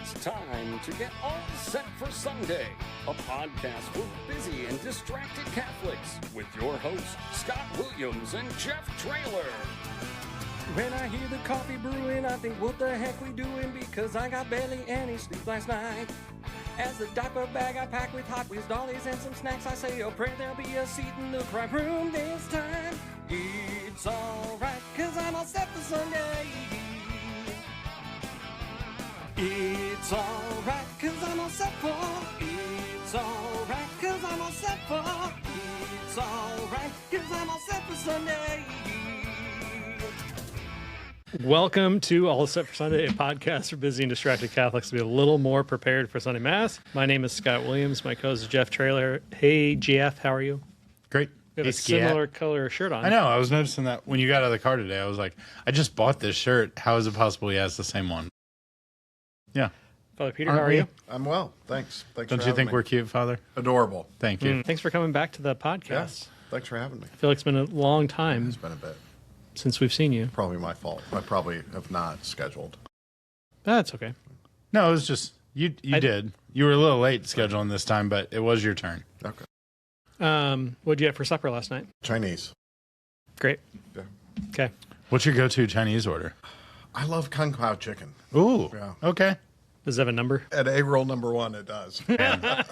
It's time to get all set for Sunday, a podcast for busy and distracted Catholics with your hosts, Scott Williams and Jeff Traylor. When I hear the coffee brewing, I think, what the heck we doing? Because I got barely any sleep last night. As the diaper bag I pack with Hot Wheels dollies and some snacks, I say, oh, pray there'll be a seat in the crime room this time. It's alright, cause I'm all set for Sunday. It's alright, cause I'm all set for. It's alright, cause I'm all set for. It's alright, cause I'm all set for Sunday. Welcome to All Set for Sunday, a podcast for busy and distracted Catholics to be a little more prepared for Sunday Mass. My name is Scott Williams. My co-host is Jeff Traylor. Hey, Jeff, how are you? Great. You have a similar color shirt on. I know. I was noticing that when you got out of the car today. I was like, I just bought this shirt. How is it possible he has the same one? Yeah. Father Peter, how are you? I'm well. Thanks. Don't you think we're cute, Father? Adorable. Thank you. Thanks for coming back to the podcast. Yes. Thanks for having me. I feel like it's been a long time It's been a bit. since we've seen you. Probably my fault. I probably have not scheduled. That's okay. No, it was just, you did. You were a little late scheduling this time, but it was your turn. Okay. What'd you have for supper last night? Chinese. Great. Yeah. Okay. What's your go-to Chinese order? I love Kung Pao chicken. Ooh. Yeah. Okay. Does it have a number? At egg roll number one, it does.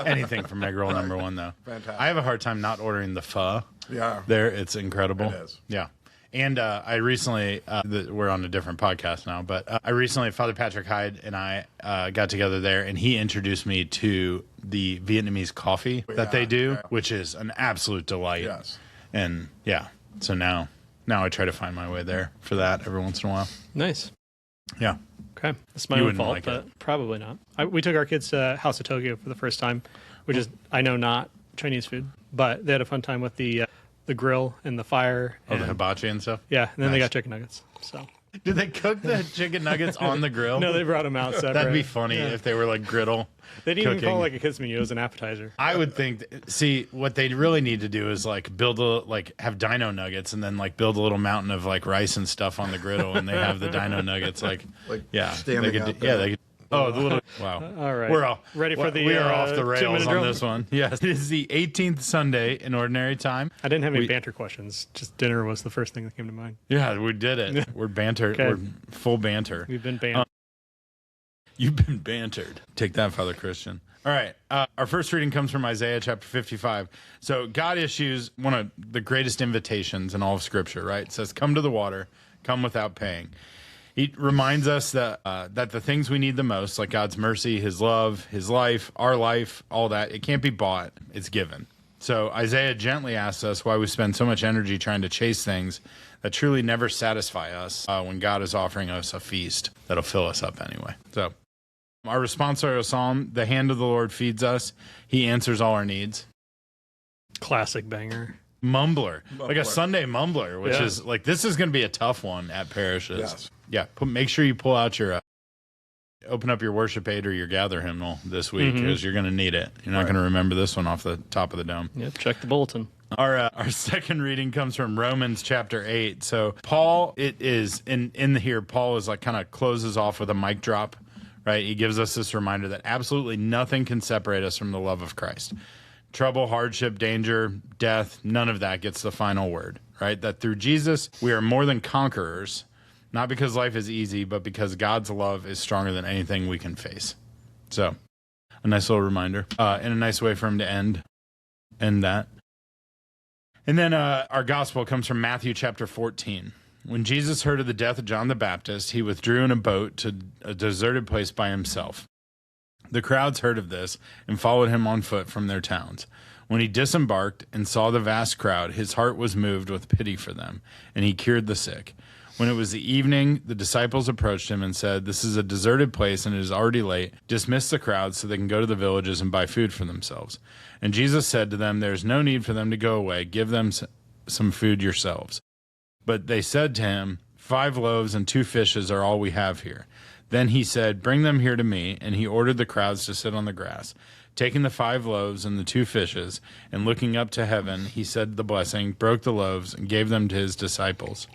Anything from egg roll number one, though. Fantastic. I have a hard time not ordering the pho. Yeah. There, it's incredible. It is. Yeah. And I recently, we're on a different podcast now, but I recently, Father Patrick Hyde and I got together there, and he introduced me to the Vietnamese coffee that they do, which is an absolute delight. Yes. And yeah, so now I try to find my way there for that every once in a while. Nice. Yeah. Okay. It's my You own wouldn't fault, like but it. probably not. We took our kids to House of Tokyo for the first time, which is, I know, not Chinese food, but they had a fun time with the grill and the fire. Oh, the and- hibachi and stuff? Yeah, and then they Nice. got chicken nuggets. So Did they cook the chicken nuggets on the grill? no, they brought them out separate. That'd be funny Yeah. if they were like griddle. They didn't even cooking. call it like a kids menu; it was an appetizer. I would think. See, what they really need to do is like have dino nuggets, and then like build a little mountain of like rice and stuff on the griddle, and they have the dino nuggets. Like yeah, standing they could, out there. Yeah, they could. Oh, the little wow! All right, We're all ready for the. We are off the 2-minute rails drill? on this one. Yes, it is the 18th Sunday in Ordinary Time. I didn't have any banter questions. Just dinner was the first thing that came to mind. Yeah, we did it. We're bantered. Okay. We're full banter. We've been banned. You've been bantered. Take that, Father Christian. All right. Our first reading comes from Isaiah chapter 55. So God issues one of the greatest invitations in all of Scripture, right? It says, come to the water, come without paying. He reminds us that the things we need the most, like God's mercy, his love, his life, our life, all that, it can't be bought. It's given. So Isaiah gently asks us why we spend so much energy trying to chase things that truly never satisfy us when God is offering us a feast that'll fill us up anyway. So our responsorial psalm, the hand of the Lord feeds us. He answers all our needs. Classic banger. Mumbler, like a Sunday mumbler, which Yeah. is like, this is going to be a tough one at parishes. Yes. Yeah. Make sure you pull out your, open up your worship aid or your gather hymnal this week because you're going to need it. You're not going to remember this one off the top of the dome. Yep. Check the bulletin. Our second reading comes from Romans chapter 8. So Paul, it is here, Paul is like kind of closes off with a mic drop, right? He gives us this reminder that absolutely nothing can separate us from the love of Christ. Trouble, hardship, danger, death, none of that gets the final word, right? That through Jesus, we are more than conquerors, not because life is easy, but because God's love is stronger than anything we can face. So a nice little reminder and a nice way for him to end that. And then our gospel comes from Matthew chapter 14. When Jesus heard of the death of John the Baptist, he withdrew in a boat to a deserted place by himself. The crowds heard of this and followed him on foot from their towns. When he disembarked and saw the vast crowd, his heart was moved with pity for them, and he cured the sick. When it was the evening, the disciples approached him and said, "This is a deserted place and it is already late. Dismiss the crowd so they can go to the villages and buy food for themselves." And Jesus said to them, "There is no need for them to go away. Give them some food yourselves." But they said to him, 5 loaves and 2 fishes are all we have here." Then he said, "Bring them here to me," and he ordered the crowds to sit on the grass. Taking the 5 loaves and the 2 fishes, and looking up to heaven, he said the blessing, broke the loaves, and gave them to his disciples,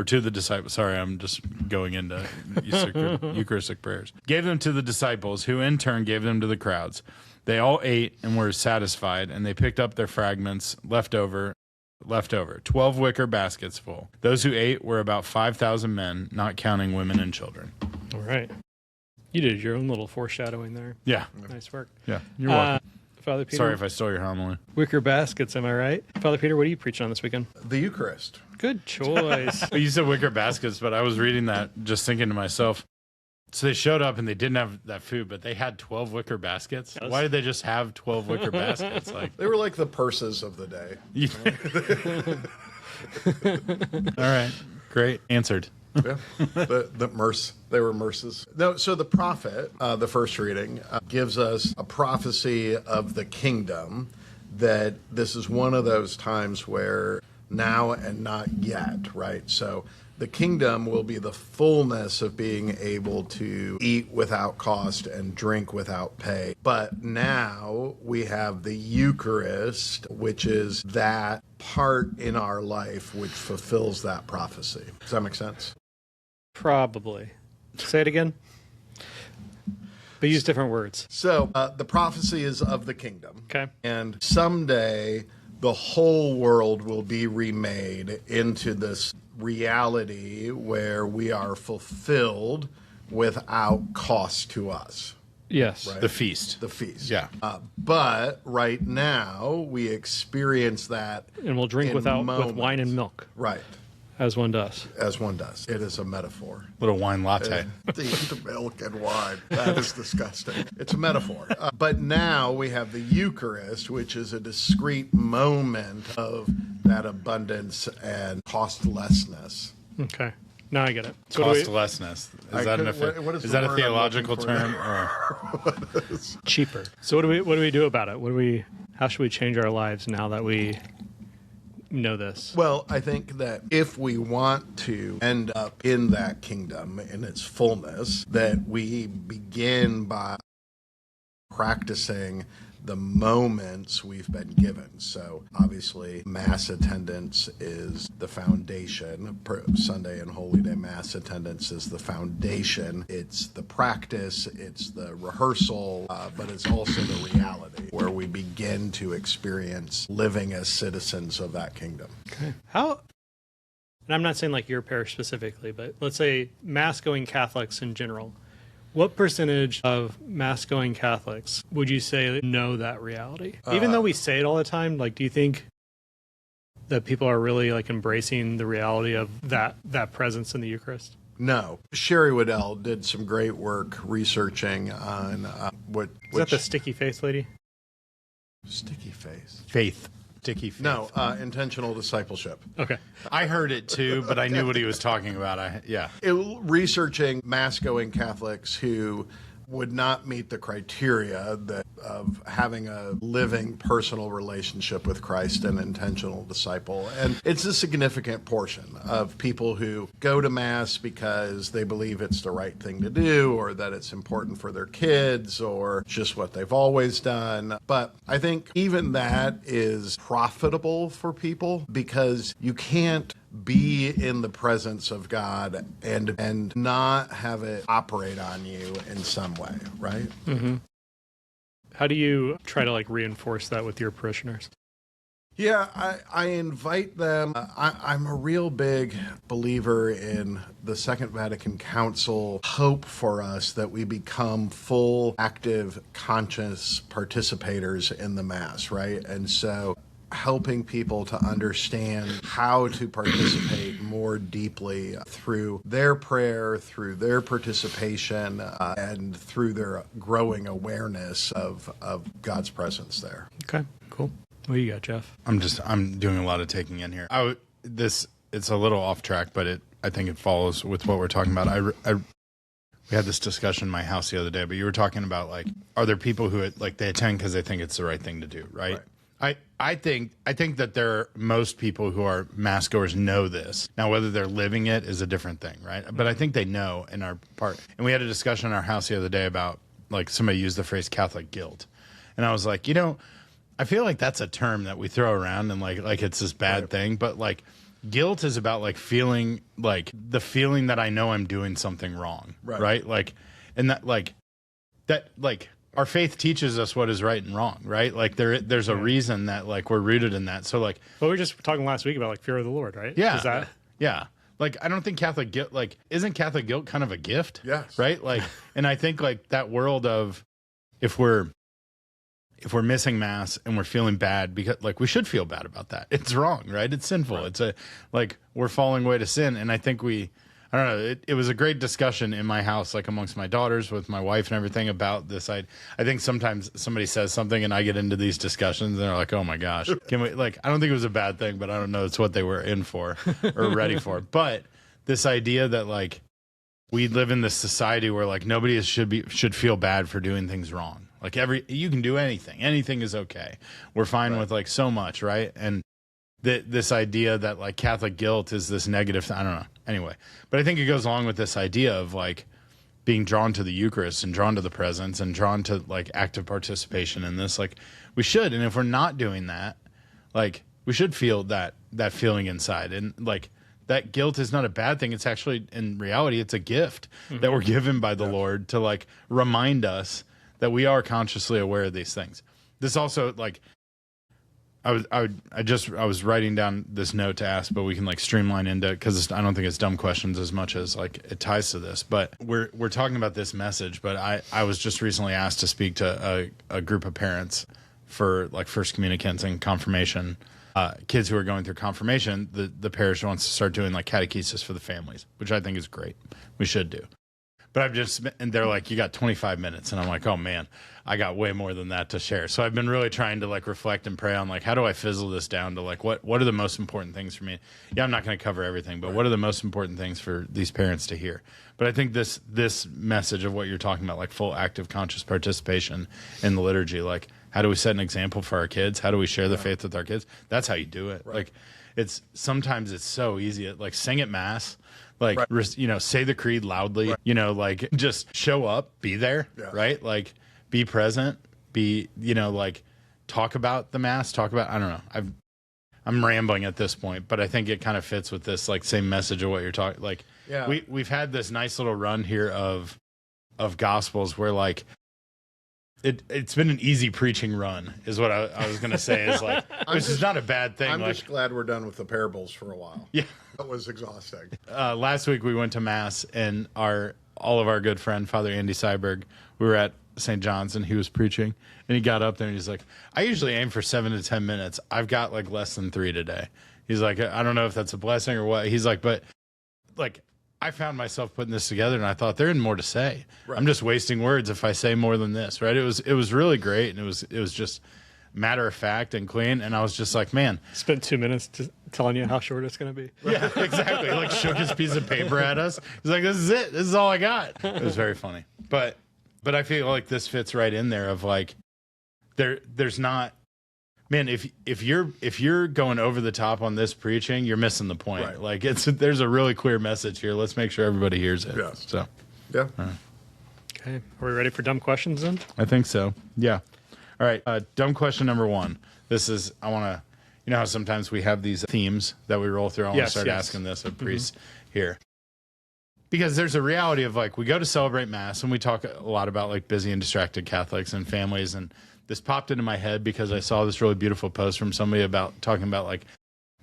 or to the disciples. Sorry, I'm just going into Eucharistic prayers. Gave them to the disciples, who in turn gave them to the crowds. They all ate and were satisfied, and they picked up their fragments left over, 12 wicker baskets full. Those who ate were about 5,000 men, not counting women and children. All right. You did your own little foreshadowing there. Yeah. Nice work. Yeah. You're welcome. Father Peter. Sorry if I stole your homily. Wicker baskets, am I right? Father Peter, what are you preaching on this weekend? The Eucharist. Good choice. You said wicker baskets, but I was reading that just thinking to myself, so they showed up and they didn't have that food, but they had 12 wicker baskets. Yes. Why did they just have 12 wicker baskets? Like, They were like the purses of the day. all right, great, answered. Yeah, they were merces. No, so the prophet, the first reading, gives us a prophecy of the kingdom, that this is one of those times where now and not yet, right? So the kingdom will be the fullness of being able to eat without cost and drink without pay. But now we have the Eucharist, which is that part in our life which fulfills that prophecy. Does that make sense? Probably. Say it again. But use different words. So the prophecy is of the kingdom. Okay. And someday the whole world will be remade into this reality where we are fulfilled without cost to us. Yes. Right. The feast. The feast. Yeah. But right now we experience that. And we'll drink in with wine and milk, Right. as one does. As one does. It is a metaphor. Little wine latte. The milk and wine. That is disgusting. It's a metaphor. But now we have the Eucharist, which is a discrete moment of that abundance and costlessness. Okay. Now I get it. So what do we- Costlessness. I Is that, couldn't- what is is the that a word I'm theological looking for term? there? Or? cheaper. So what do we do about it? How should we change our lives now that we know this? Well, I think that if we want to end up in that kingdom in its fullness, that we begin by practicing the moments we've been given. So obviously Mass attendance is the foundation. Sunday and Holy Day Mass attendance is the foundation. It's the practice, it's the rehearsal, but it's also the reality where we begin to experience living as citizens of that kingdom. Okay. How, and I'm not saying like your parish specifically, but let's say Mass-going Catholics in general. What percentage of Mass-going Catholics would you say know that reality? Even though we say it all the time, like, do you think that people are really like embracing the reality of that presence in the Eucharist? No. Sherry Waddell did some great work researching on Is that the sticky face lady? Sticky face. Faith. Sticky faith. No, intentional discipleship. Okay. I heard it too, but I knew what he was talking about. Researching Mass-going Catholics who would not meet the criteria of having a living personal relationship with Christ and intentional disciple. And it's a significant portion of people who go to Mass because they believe it's the right thing to do, or that it's important for their kids, or just what they've always done. But I think even that is profitable for people, because you can't be in the presence of God and not have it operate on you in some way, right? Mm-hmm. How do you try to like reinforce that with your parishioners? Yeah, I invite them. I'm a real big believer in the Second Vatican Council hope for us that we become full, active, conscious participators in the Mass, right? And so helping people to understand how to participate more deeply through their prayer, through their participation, and through their growing awareness of God's presence there. Okay, cool. What do you got, Jeff? I'm doing a lot of taking in here. It's a little off track, but I think it follows with what we're talking about. We had this discussion in my house the other day, but you were talking about like, are there people who like they attend because they think it's the right thing to do, right? I think that most people who are Mass goers know this. Now, whether they're living it is a different thing, right? But I think they know in our part. And we had a discussion in our house the other day about like somebody used the phrase Catholic guilt, and I was like, I feel like that's a term that we throw around and like it's this bad thing, but like guilt is about like feeling like the feeling that I know I'm doing something wrong, right? Like, and that like our faith teaches us what is right and wrong, right? Like there's a reason that like we're rooted in that. So like, But we were just talking last week about like fear of the Lord, right? yeah, Is that yeah. Like, I don't think Catholic guilt, like, isn't Catholic guilt kind of a gift? Yes. Right? Like, and I think like that world of if we're missing Mass and we're feeling bad because like we should feel bad about that. It's wrong, right? It's sinful. Right. It's like we're falling away to sin. And I think I don't know, it was a great discussion in my house, like amongst my daughters with my wife and everything about this. I think sometimes somebody says something and I get into these discussions and they're like, oh my gosh, can we, like, I don't think it was a bad thing, but I don't know. It's what they were in for or ready for. But this idea that like we live in this society where like nobody should feel bad for doing things wrong. Like you can do anything is okay. We're fine with like so much. Right. And this idea that like Catholic guilt is this negative, I don't know. Anyway, but I think it goes along with this idea of like being drawn to the Eucharist and drawn to the presence and drawn to like active participation in this. Like we should. And if we're not doing that, like we should feel that feeling inside. And like that guilt is not a bad thing. It's actually, in reality, it's a gift that we're given by the Lord to like remind us that we are consciously aware of these things. This also like, I was writing down this note to ask, but we can like streamline into it because I don't think it's dumb questions as much as like it ties to this. But we're talking about this message. But I was just recently asked to speak to a group of parents for like first communicants and confirmation kids who are going through confirmation. The parish wants to start doing like catechesis for the families, which I think is great. We should do. But and they're like, you got 25 minutes. And I'm like, oh man, I got way more than that to share. So I've been really trying to like reflect and pray on like, how do I fizzle this down to like, what are the most important things for me? Yeah, I'm not going to cover everything, but what are the most important things for these parents to hear? But I think this message of what you're talking about, like full active conscious participation in the liturgy, like how do we set an example for our kids? How do we share the faith with our kids? That's how you do it. Right. Like sometimes it's so easy. Like sing at Mass. Like, say the creed loudly, like just show up, be there, right? Like be present, like talk about the Mass, I don't know. I'm rambling at this point, but I think it kind of fits with this like same message of what you're talking. Like we've had this nice little run here of Gospels where like, it's been an easy preaching run is what I was going to say is like, which is not a bad thing. I'm like, just glad we're done with the parables for a while. Yeah. That was exhausting. Last week we went to Mass and all of our good friend, Father Andy Seiberg, we were at St. John's and he was preaching and he got up there and he's like, I usually aim for 7 to 10 minutes. I've got like less than 3 today. He's like, I don't know if that's a blessing or what. He's like, but like, I found myself putting this together and I thought there isn't more to say. Right. I'm just wasting words if I say more than this, right? It was really great and it was just matter of fact and clean. And I was just like, man. Spent 2 minutes telling you how short it's going to be. Yeah, exactly. Like shook his piece of paper at us. He's like, this is it. This is all I got. It was very funny. But I feel like this fits right in there of like, there's not, man, if you're going over the top on this preaching, you're missing the point. Right. Like there's a really clear message here. Let's make sure everybody hears it. Yes. So, yeah. Okay. Are we ready for dumb questions then? I think so. Yeah. All right. Dumb question number 1. This is, I want to, you know how sometimes we have these themes that we roll through. I want to start asking this of priests here. Because there's a reality of like, we go to celebrate Mass and we talk a lot about like busy and distracted Catholics and families. And this popped into my head because I saw this really beautiful post from somebody talking about like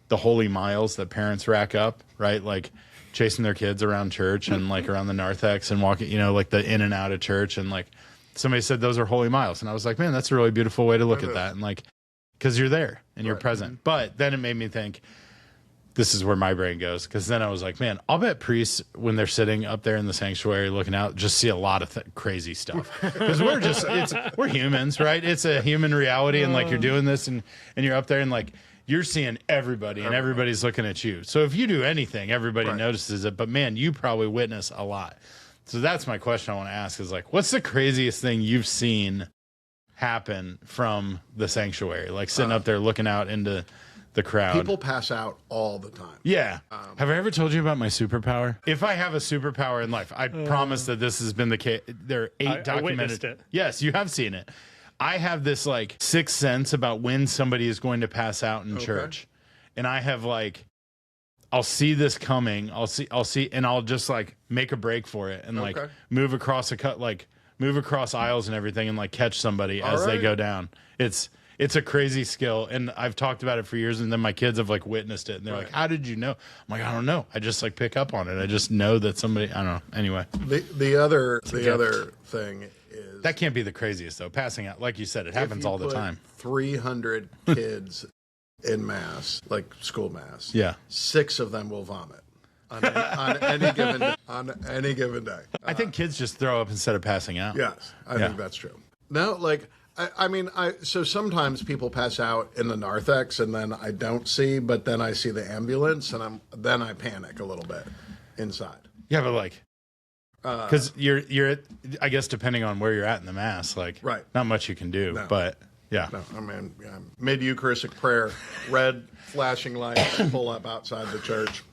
the holy miles that parents rack up, right? Like chasing their kids around church and like around the narthex and walking, like the in and out of church. And like somebody said, those are holy miles. And I was like, man, that's a really beautiful way to look at that. And like, cause you're there and you're present. But then it made me think, this is where my brain goes. Cause then I was like, man, I'll bet priests when they're sitting up there in the sanctuary looking out, just see a lot of crazy stuff. Cause we're humans, right? It's a human reality. And like, you're doing this and you're up there and like, you're seeing everybody and everybody's looking at you. So if you do anything, everybody notices it, but man, you probably witness a lot. So that's my question I want to ask is like, what's the craziest thing you've seen happen from the sanctuary? Like sitting up there looking out into the crowd. People pass out all the time. Yeah. Have I ever told you about my superpower? If I have a superpower in life, I promise that this has been the case. There are 8 documented. I witnessed it. Yes, you have seen it. I have this like sixth sense about when somebody is going to pass out in church. And I have like I'll see this coming. I'll see, and I'll just like make a break for it and like move across move across aisles and everything and like catch somebody as they go down. It's a crazy skill, and I've talked about it for years, and then my kids have like witnessed it, and they're like, "How did you know?" I'm like, "I don't know. I just like pick up on it. I just know that somebody." I don't know. Anyway, the other thing is that can't be the craziest though. Passing out, like you said, it happens all the time. 300 kids in mass, like school mass. Yeah, 6 of them will vomit on any given day. I think kids just throw up instead of passing out. Yes, I think that's true. No, like. So sometimes people pass out in the narthex and then I don't see, but then I see the ambulance and then I panic a little bit inside. Yeah, but like, because you're at, I guess depending on where you're at in the mass, like, not much you can do, but yeah. No, I mean, mid Eucharistic prayer, red flashing lights pull up outside the church.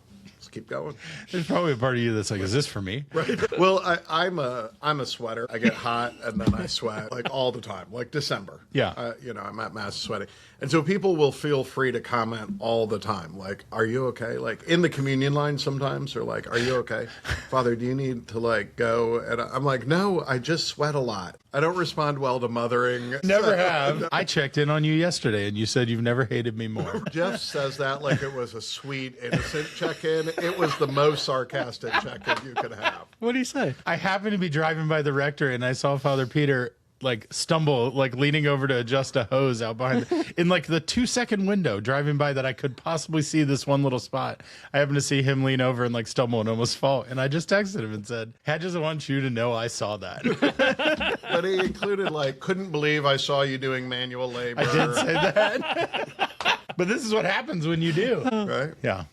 Keep going. There's probably a part of you that's like, is this for me? Right. Well, I'm a sweater. I get hot and then I sweat like all the time, like December. Yeah. I'm at mass sweating. And so people will feel free to comment all the time. Like, are you okay? Like in the communion line sometimes they're like, are you okay? Father, do you need to like go? And I'm like, no, I just sweat a lot. I don't respond well to mothering. Never have. I checked in on you yesterday and you said you've never hated me more. Jeff says that like it was a sweet, innocent check-in. It was the most sarcastic check-in you could have. What did he say? I happened to be driving by the rectory and I saw Father Peter like stumble, like leaning over to adjust a hose out behind in like the 2-second window driving by that I could possibly see this one little spot. I happened to see him lean over and like stumble and almost fall. And I just texted him and said, I just want you to know I saw that. But he included like, couldn't believe I saw you doing manual labor. I did say that. But this is what happens when you do. Right? Yeah.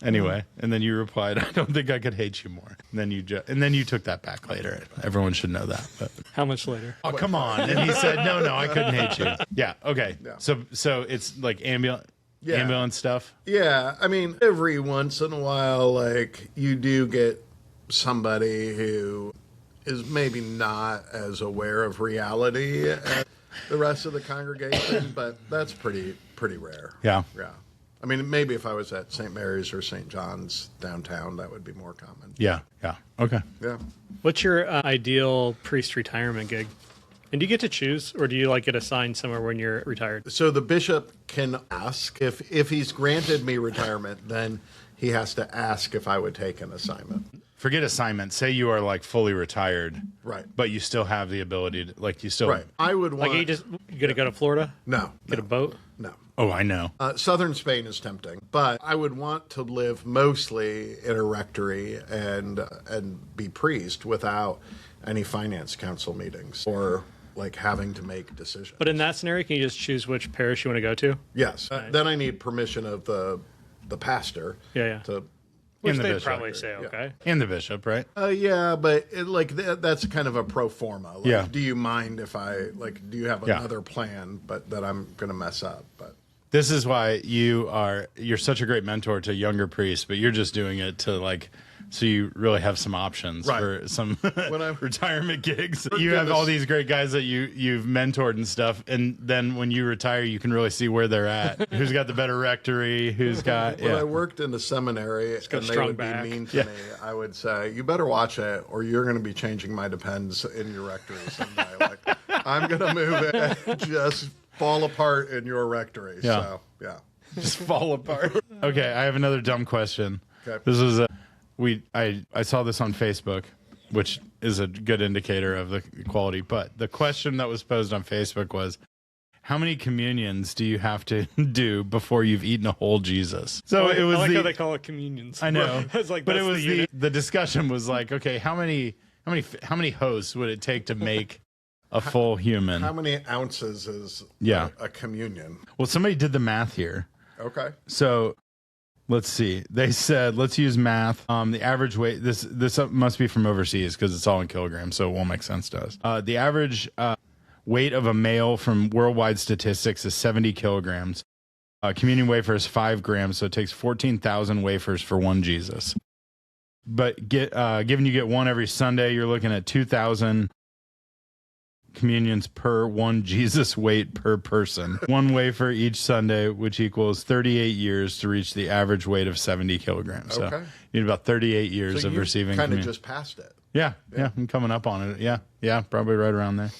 Anyway, and then you replied, I don't think I could hate you more. And then you took that back later. Everyone should know that. But how much later? Oh, come on. And he said, no, I couldn't hate you. Yeah. Okay. Yeah. So it's like ambulance stuff. Yeah. I mean, every once in a while, like you do get somebody who is maybe not as aware of reality as the rest of the congregation, but that's pretty rare. Yeah. Yeah. I mean, maybe if I was at St. Mary's or St. John's downtown, that would be more common. Yeah. Okay. Yeah. What's your ideal priest retirement gig? And do you get to choose, or do you like get assigned somewhere when you're retired? So the bishop can ask. If he's granted me retirement, then he has to ask if I would take an assignment. Forget assignment. Say you are like fully retired. Right. But you still have the ability to, like, you still. Right. I would want. Like, you going to go to Florida? No. Get a boat? No. Oh, I know. Southern Spain is tempting, but I would want to live mostly in a rectory and be priest without any finance council meetings or like having to make decisions. But in that scenario, can you just choose which parish you want to go to? Yes. Then I need permission of the pastor. Yeah. To which the they'd bishop. probably say, okay. And the bishop, right? Yeah, but that's kind of a pro forma. Like, yeah. Do you mind if do you have another plan, but that I'm going to mess up? But this is why you're such a great mentor to younger priests, but you're just doing it to like, so you really have some options for some retirement gigs. You have all these great guys that you've mentored and stuff, and then when you retire, you can really see where they're at. Who's got the better rectory? Who's got? When I worked in the seminary, and they would be mean to me, I would say, "You better watch it, or you're going to be changing my depends in your rectory someday. Like, I'm going to move it and just fall apart in your rectory." Yeah. So, yeah, just fall apart. Okay, I have another dumb question. Okay. This is I saw this on Facebook, which is a good indicator of the quality. But the question that was posed on Facebook was, how many communions do you have to do before you've eaten a whole Jesus? So it was I like how they call it communions. I know. It's like, but it was the discussion was like, okay, how many hosts would it take to make a full human? How many ounces is a communion? Well, somebody did the math here. Okay. So let's see. They said, let's use math. The average weight, this must be from overseas because it's all in kilograms, so it won't make sense to us. The average weight of a male from worldwide statistics is 70 kilograms. Communion wafer is 5 grams, so it takes 14,000 wafers for one Jesus. But given you get one every Sunday, you're looking at 2,000 communions per one Jesus weight per person. One wafer each Sunday, which equals 38 years to reach the average weight of 70 kilograms. Okay. So you need about 38 years So of you receiving kind of communion. just passed it. Yeah, I'm coming up on it. Yeah, probably right around there.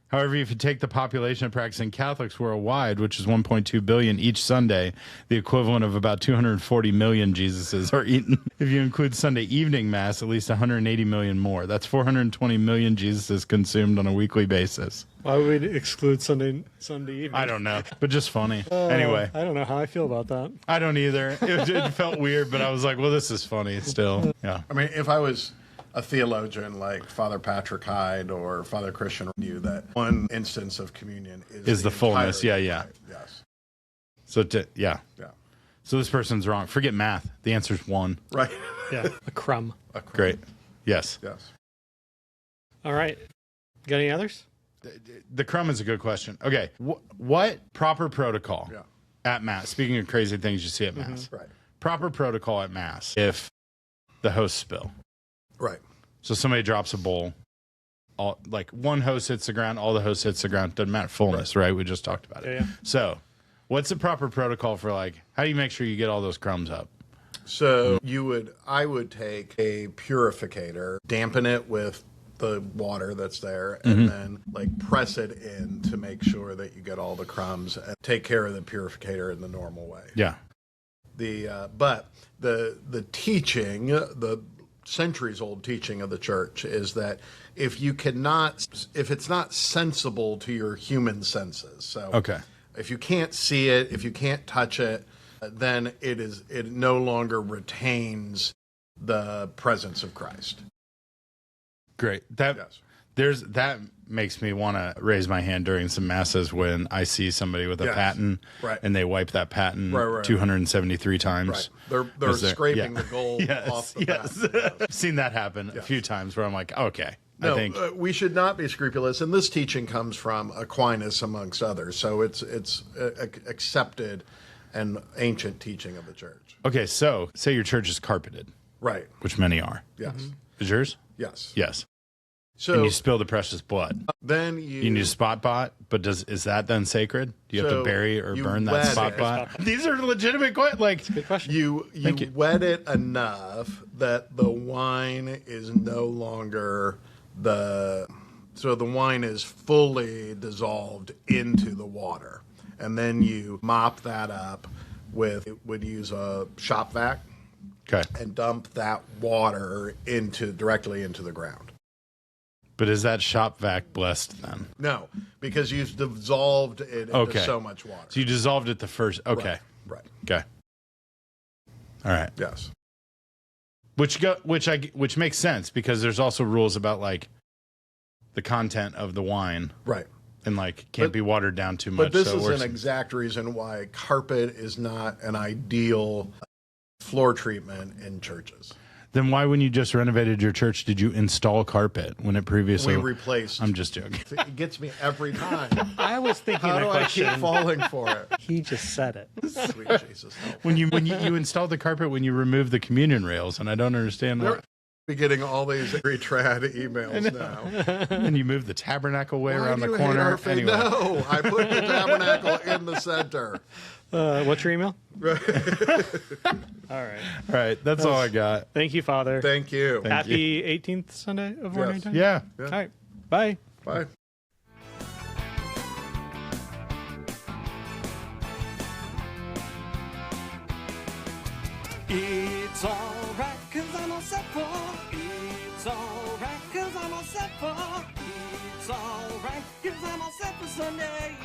However, if you take the population of practicing Catholics worldwide, which is 1.2 billion each Sunday, the equivalent of about 240 million Jesuses are eaten. If you include Sunday evening Mass, at least 180 million more. That's 420 million Jesuses consumed on a weekly basis. Why would we exclude Sunday evening? I don't know, but just funny. Anyway. I don't know how I feel about that. I don't either. It felt weird, but I was like, well, this is funny still. Yeah. I mean, if I was a theologian like Father Patrick Hyde or Father Christian knew that one instance of communion is the fullness. entire- Yeah. Right, yes. So, Yeah. So this person's wrong. Forget math. The answer's 1. Right. Yeah, a crumb. Great. Yes. Yes. All right. Got any others? The crumb is a good question. Okay. What proper protocol Yeah. at Mass? Speaking of crazy things you see at Mass. Right. Proper protocol at Mass if the hosts spill. Right. So somebody drops a bowl. Like one host hits the ground, all the hosts hits the ground. Doesn't matter. Fullness, right? We just talked about it. Yeah. So what's the proper protocol for how do you make sure you get all those crumbs up? So I would take a purificator, dampen it with the water that's there, and then press it in to make sure that you get all the crumbs and take care of the purificator in the normal way. Yeah. But the teaching, the centuries-old teaching of the church is that if it's not sensible to your human senses, so Okay. if you can't see it, if you can't touch it, then it no longer retains the presence of Christ. Great. That makes me want to raise my hand during some masses when I see somebody with a paten and they wipe that paten 273 times. Right. They're scraping the gold off the paten. I've seen that happen a few times where I'm like, okay. No, I think we should not be scrupulous, and this teaching comes from Aquinas, amongst others. So it's accepted and ancient teaching of the church. Okay, so say your church is carpeted, Right. which many are. Yes. Is yours? Yes. Yes. So And you spill the precious blood. then You need a spot pot, but is that then sacred? Do you have to So bury or you burn that wet spot it. pot? These are legitimate questions. Good question. you wet it enough that the wine is no longer the wine is fully dissolved into the water, and then you mop that up would use a shop vac Okay. and dump that water directly into the ground. But is that shop vac blessed then? No, because you've dissolved it into so much water. So you dissolved it the first. Okay. Right. Okay. All right. Yes. Which makes sense because there's also rules about the content of the wine Right. and can't be watered down too much. But this so it is works. an exact reason why carpet is not an ideal floor treatment in churches. Then why, when you just renovated your church, did you install carpet when it previously? We replaced. I'm just joking. It gets me every time. I was thinking How that do I question. keep falling for it? He just said it. Sweet Jesus. Help. When you installed the carpet when you removed the communion rails, and I don't understand why. Be getting all these trad emails now. And you moved the tabernacle way Why around do the you hate corner. our faith? Anyway. No, I put the tabernacle in the center. What's your email? All right. All right, that's all I got. Thank you, Father. Thank you. Happy 18th Sunday of Ordinary Time. Yeah. All right. Bye. Bye. It's alright, cause I'm all set for. It's alright, cause I'm all set for. It's alright, cause I'm all set for Sunday.